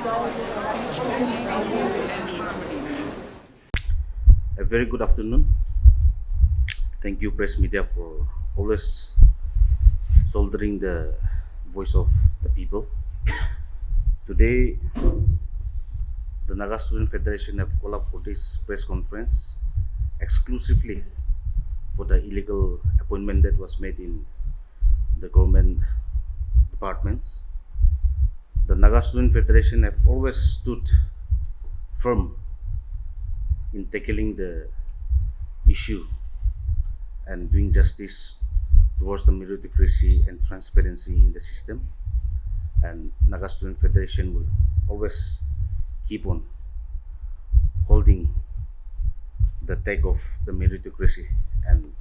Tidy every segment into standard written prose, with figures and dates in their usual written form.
A very good afternoon. Thank you, press media, for always soldering the voice of the people. Today, the Naga Student Federation have called up for this press conference exclusively for the illegal appointment that was made in the government departments. The Naga Student Federation have always stood firm in tackling the issue and doing justice towards the meritocracy and transparency in the system. And Naga Student Federation will always keep on holding the tag of the meritocracy and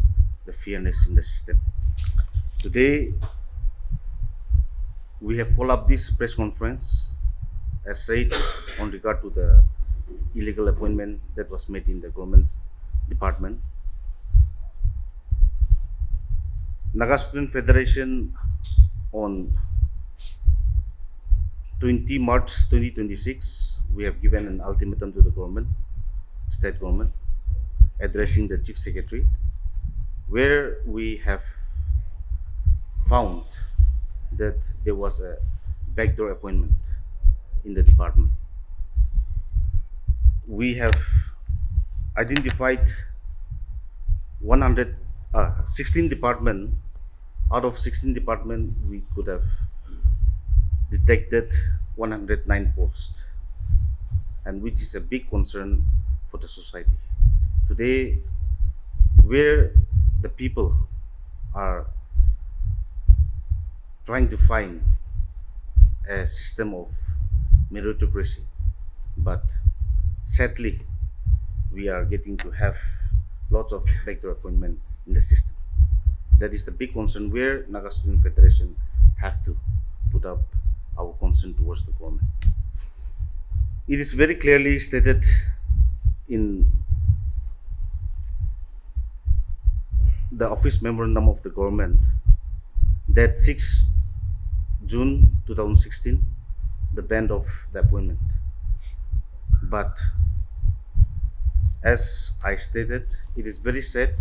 the fairness in the system. Today, we have called up this press conference as said on regard to the illegal appointment that was made in the government's department. Naga Student Federation on 20 March 2026, we have given an ultimatum to the government, state government, addressing the Chief Secretary, where we have found that there was a backdoor appointment in the department. We have identified 16 department. Out of 16 department, we could have detected 109 posts, and which is a big concern for the society. Today, where the people are trying to find a system of meritocracy, but sadly, we are getting to have lots of backdoor appointment in the system. That is the big concern where Naga Student Federation have to put up our concern towards the government. It is very clearly stated in the office memorandum of the government that 6 June 2016, the ban of the appointment. But as I stated, it is very sad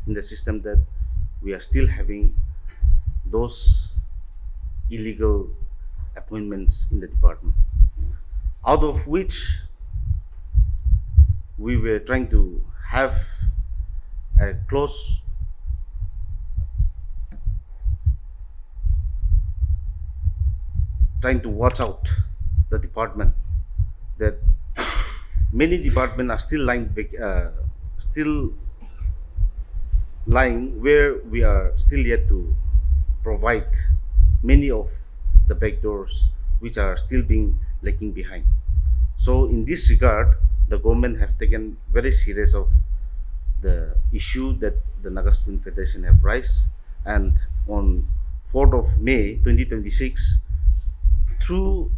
in the system that we are still having those illegal appointments in the department, out of which we were trying to have a close trying to watch out the department, that many departments are still lying where we are still yet to provide many of the backdoors which are still being lagging behind. So in this regard, the government have taken very serious of the issue that the Naga Student Federation have raised, and on 4th of May 2026, through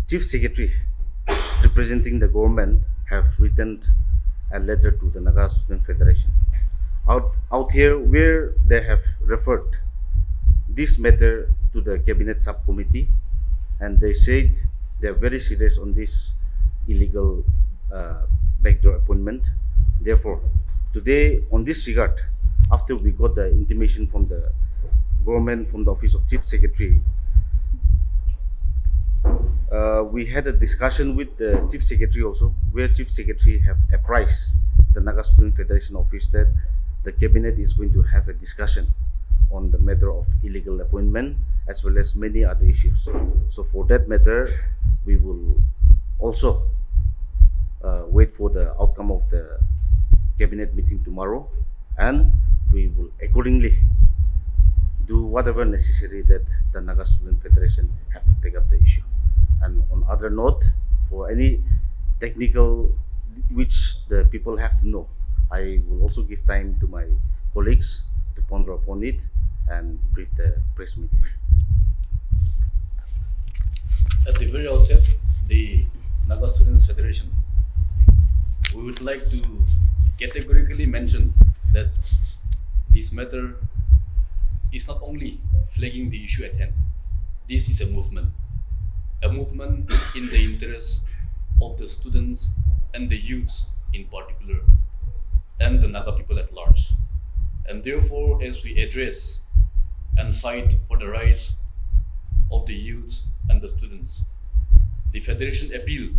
Chief Secretary representing the government, have written a letter to the Naga Student Federation out here where they have referred this matter to the cabinet subcommittee, and they said they are very serious on this illegal backdoor appointment. Therefore, today on this regard, after we got the intimation from the government, from the office of Chief Secretary, we had a discussion with the Chief Secretary also, where Chief Secretary have apprised the Naga Student Federation office that the cabinet is going to have a discussion on the matter of illegal appointment as well as many other issues. So for that matter, we will also wait for the outcome of the cabinet meeting tomorrow, and we will accordingly do whatever necessary that the Naga Student Federation have to take up the issue. And on other note, for any technical which the people have to know, I will also give time to my colleagues to ponder upon it and brief the press media. At the very outset, the Naga Students Federation, we would like to categorically mention that this matter is not only flagging the issue at hand. This is a movement. a movement in the interest of the students and the youths in particular, and the Naga people at large. And therefore, as we address and fight for the rights of the youth and the students, the Federation appeal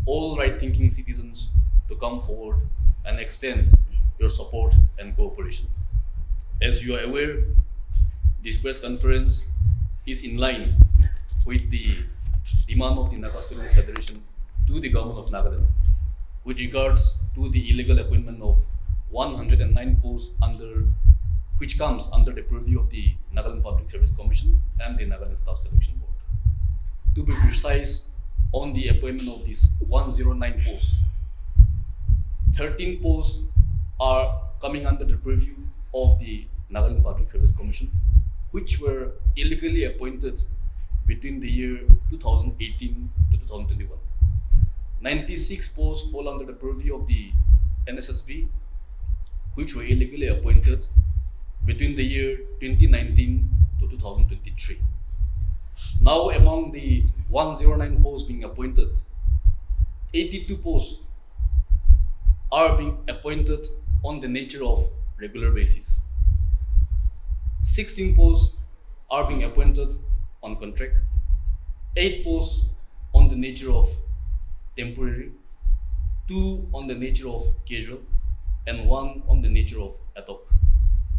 all right-thinking citizens to come forward and extend your support and cooperation. As you are aware, this press conference is in line with the demand of the Naga Students Federation to the government of Nagaland with regards to the illegal appointment of 109 posts which comes under the purview of the Nagaland Public Service Commission and the Nagaland Staff Selection Board. To be precise, on the appointment of these 109 posts, 13 posts are coming under the purview of the Nagaland Public Service Commission, which were illegally appointed between the year 2018 to 2021. 96 posts fall under the purview of the NSSB, which were illegally appointed between the year 2019 to 2023. Now, among the 109 posts being appointed, 82 posts are being appointed on the nature of regular basis. 16 posts are being appointed on contract, 8 posts on the nature of temporary, 2 on the nature of casual, and 1 on the nature of ad hoc.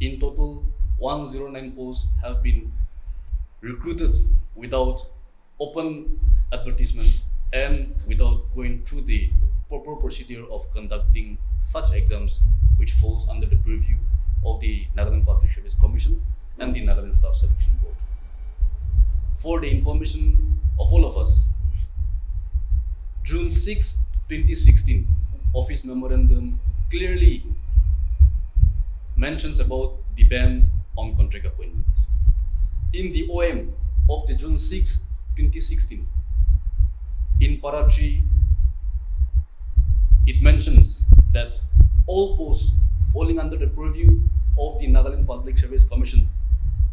In total, 109 posts have been recruited without open advertisement and without going through the proper procedure of conducting such exams, which falls under the purview of the Nagaland Public Service Commission and the Nagaland Staff Selection Board. For the information of all of us, June 6, 2016, Office Memorandum clearly mentions about the ban on contract appointment. In the OM of the June 6, 2016, in Para 3, it mentions that all posts falling under the purview of the Nagaland Public Service Commission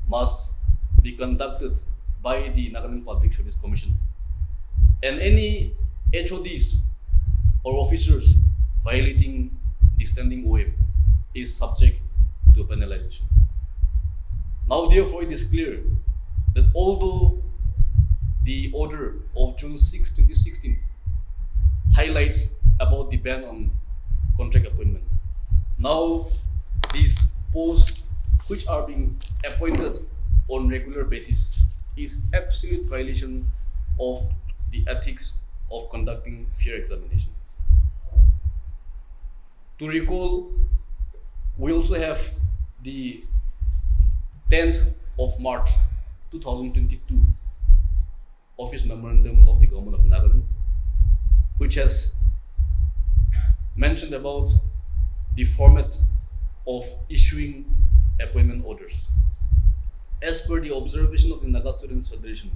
must be conducted by the Nagaland Public Service Commission. And any HODs or officers violating the standing OM is subject to penalization. Now, therefore, it is clear that although the order of June 6, 2016 highlights about the ban on contract appointment, now these posts which are being appointed on regular basis is absolute violation of the ethics of conducting fair examination. To recall, we also have the 10th of March 2022 Office Memorandum of the Government of Nagaland, which has mentioned about the format of issuing appointment orders. As per the observation of the Naga Students Federation,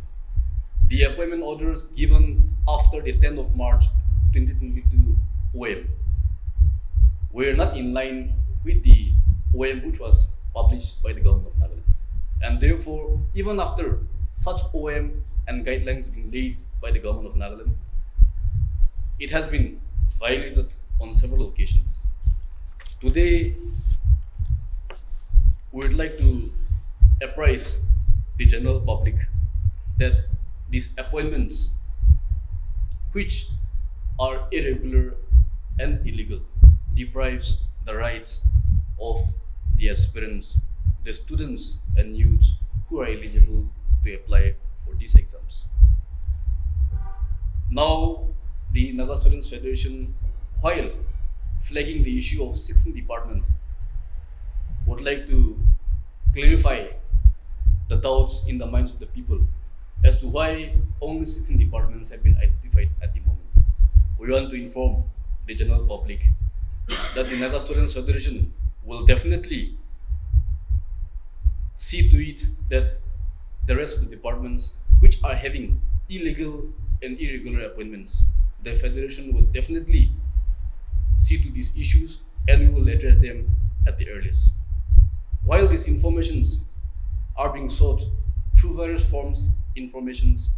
the appointment orders given after the 10th of March 2022 OM were not in line with the OM which was published by the government of Nagaland. And therefore, even after such OM and guidelines being laid by the government of Nagaland, it has been violated on several occasions. Today, we would like to apprise the general public that these appointments, which are irregular and illegal, deprives the rights of the aspirants, the students and youths who are eligible to apply for these exams. Now, the Naga Students Federation, while flagging the issue of 16th department, would like to clarify the doubts in the minds of the people as to why only 16 departments have been identified at the moment. We want to inform the general public that the Naga Students Federation will definitely see to it that the rest of the departments which are having illegal and irregular appointments, the Federation will definitely see to these issues and we will address them at the earliest. While these informations are being sought through various forms, informations,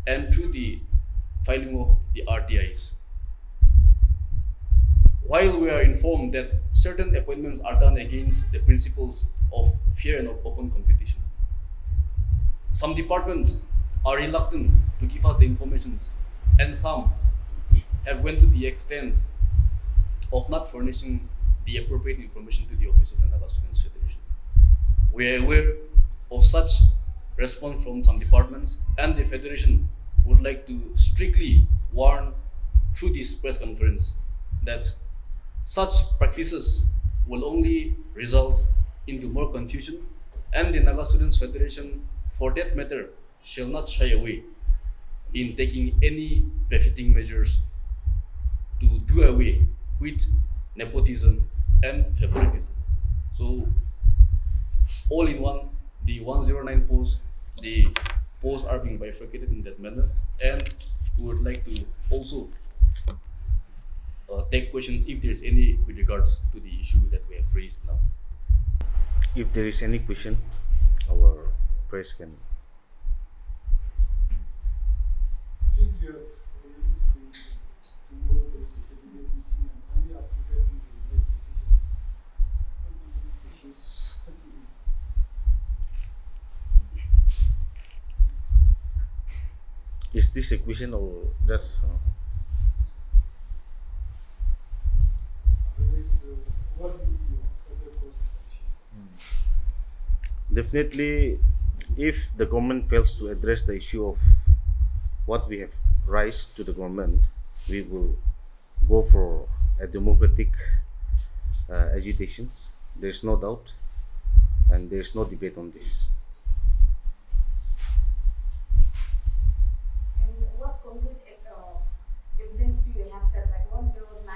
and through the filing of the RTIs. While we are informed that certain appointments are done against the principles of fair and open competition, some departments are reluctant to give us the information, and some have went to the extent of not furnishing the appropriate information to the office of the Naga Students Federation. We are aware of such response from some departments, and the Federation would like to strictly warn through this press conference that such practices will only result into more confusion, and the Naga Students Federation, for that matter, shall not shy away in taking any befitting measures to do away with nepotism and favoritism. So, all in one, the 109 posts, the posts are being bifurcated in that manner, and we would like to also take questions if there is any with regards to the issue that we have raised now. If there is any question, our press can. Since you have already seen tomorrow there is a cabinet meeting and only after that we will make decisions, what do you think is Is this a question or just? otherwise, what will be your further course of action? Definitely, if the government fails to address the issue of what we have raised to the government, we will go for a democratic agitations. There is no doubt, and there is no debate on this. And what concrete evidence do you have that like 109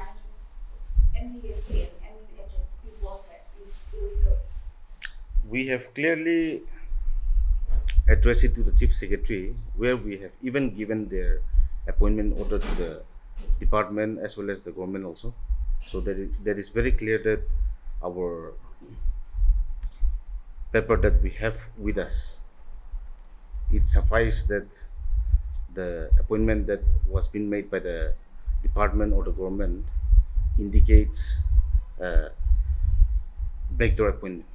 NPSC and NSSB was is illegal? We have clearly addressed it to the Chief Secretary, where we have even given their appointment order to the department as well as the government also. So that is very clear that our paper that we have with us, it suffices that the appointment that was being made by the department or the government indicates backdoor appointment.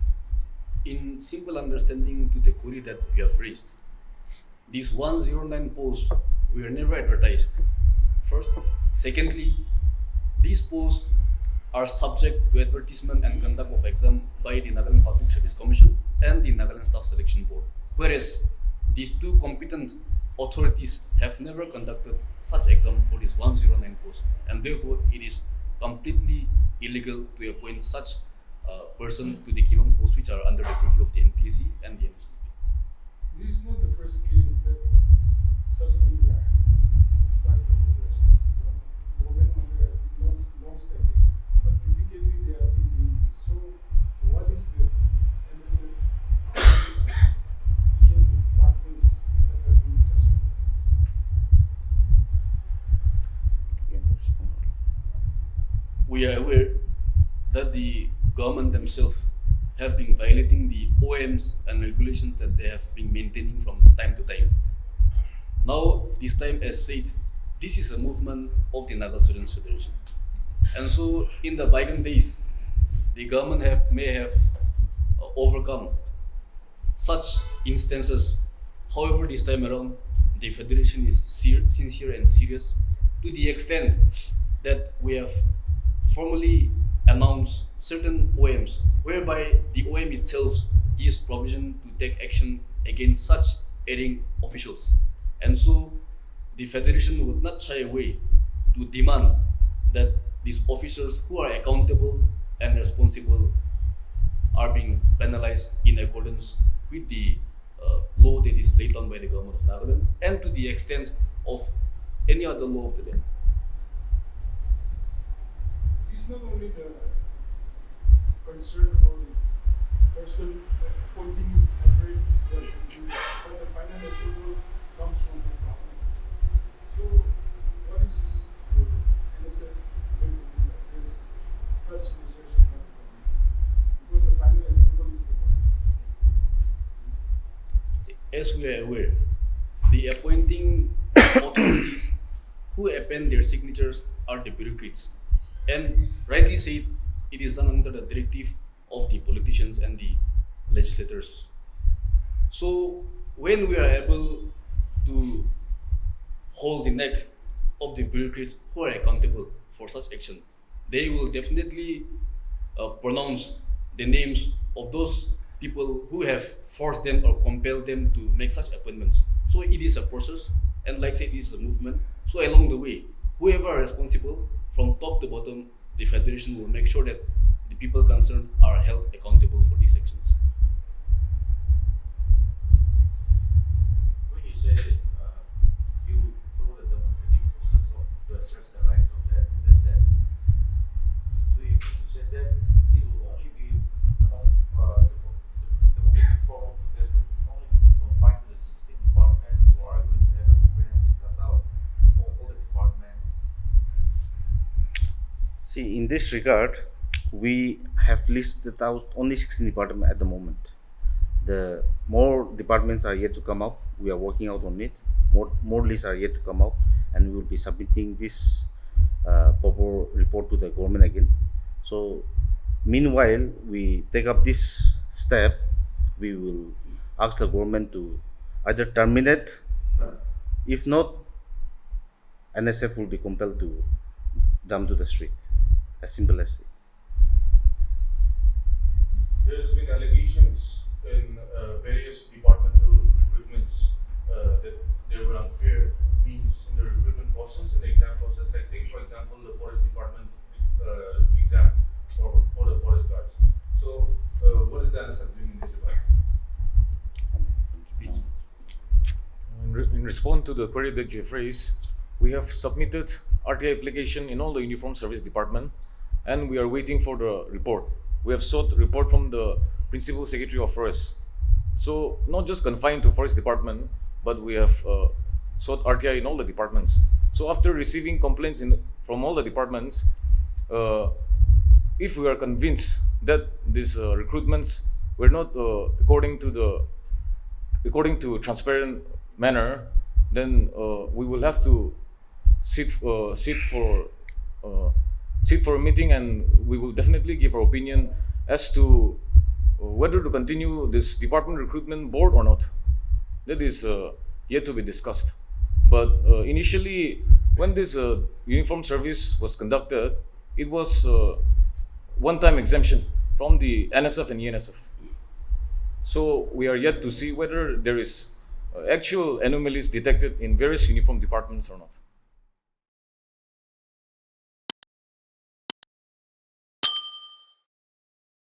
In simple understanding to the query that you have raised, these 109 posts were never advertised. First. Secondly, these posts are subject to advertisement and conduct of exam by the Nagaland Public Service Commission and the Nagaland Staff Selection Board, whereas these two competent authorities have never conducted such exam for these 109 posts, and therefore it is completely illegal to appoint such person to the given posts which are under the purview of the NPSC and the NSSB. This is not the first case that such things are despite the progress. The government matter has been long-standing, but repeatedly they have been doing this. So, what is the NSF against the departments that are doing such things? We are aware that the government themselves have been violating the OMs and regulations that they have been maintaining from time to time. Now, this time, as said, this is a movement of the Naga Students Federation. And so, in the bygone days, the government may have overcome such instances. However, this time around, the Federation is sincere and serious to the extent that we have formally announced certain OMs, whereby the OM itself gives provision to take action against such erring officials. And so the Federation would not shy away to demand that these officers who are accountable and responsible are being penalized in accordance with the law that is laid down by the government of Nagaland, and to the extent of any other law of the land. This is not only the concern or the person appointing authorities, but the final approval comes from the government. So, what is the NSF going to do against such measures from the government? Because the final approval is the government. As we are aware, the the appointing authorities who append their signatures are the bureaucrats. And rightly said, it is done under the directive of the politicians and the legislators. So when we are able to hold the neck of the bureaucrats who are accountable for such action, they will definitely pronounce the names of those people who have forced them or compelled them to make such appointments. So it is a process, and like I said, it is a movement. So along the way, whoever are responsible from top to bottom, the federation will make sure that the people concerned are held accountable for these actions. When you say you follow the democratic process to assess the rights of the NSF, do you mean to say that it will only be among the democratic form of protest will only confined to the 16 departments, or are you going to have a comprehensive cutout of all the departments? See, in this regard, we have listed out only 16 departments at the moment. The more departments are yet to come up. We are working out on it. More lists are yet to come up, and we will be submitting this proper report to the government again. So, meanwhile, we take up this step. We will ask the government to either terminate. If not, NSF will be compelled to jump to the street. As simple as it. There's been allegations in various departmental recruitments that there were unfair means in the recruitment process, in the exam process. Like take for example the forest department exam for the forest guards. So what is the NSF doing in this regard? In response to the query that you have raised, we have submitted RTI application in all the uniform service department, and we are waiting for the report. We have sought report from the Principal Secretary of Forest. So not just confined to Forest Department, but we have sought RTI in all the departments. So after receiving complaints from all the departments, if we are convinced that these recruitments were not according to transparent manner, then we will have to sit for a meeting, and we will definitely give our opinion as to whether to continue this department recruitment board or not. That is yet to be discussed. But initially, when this uniform service was conducted, it was one-time exemption from the NSF and NSF. So we are yet to see whether there is actual anomalies detected in various uniform departments or not.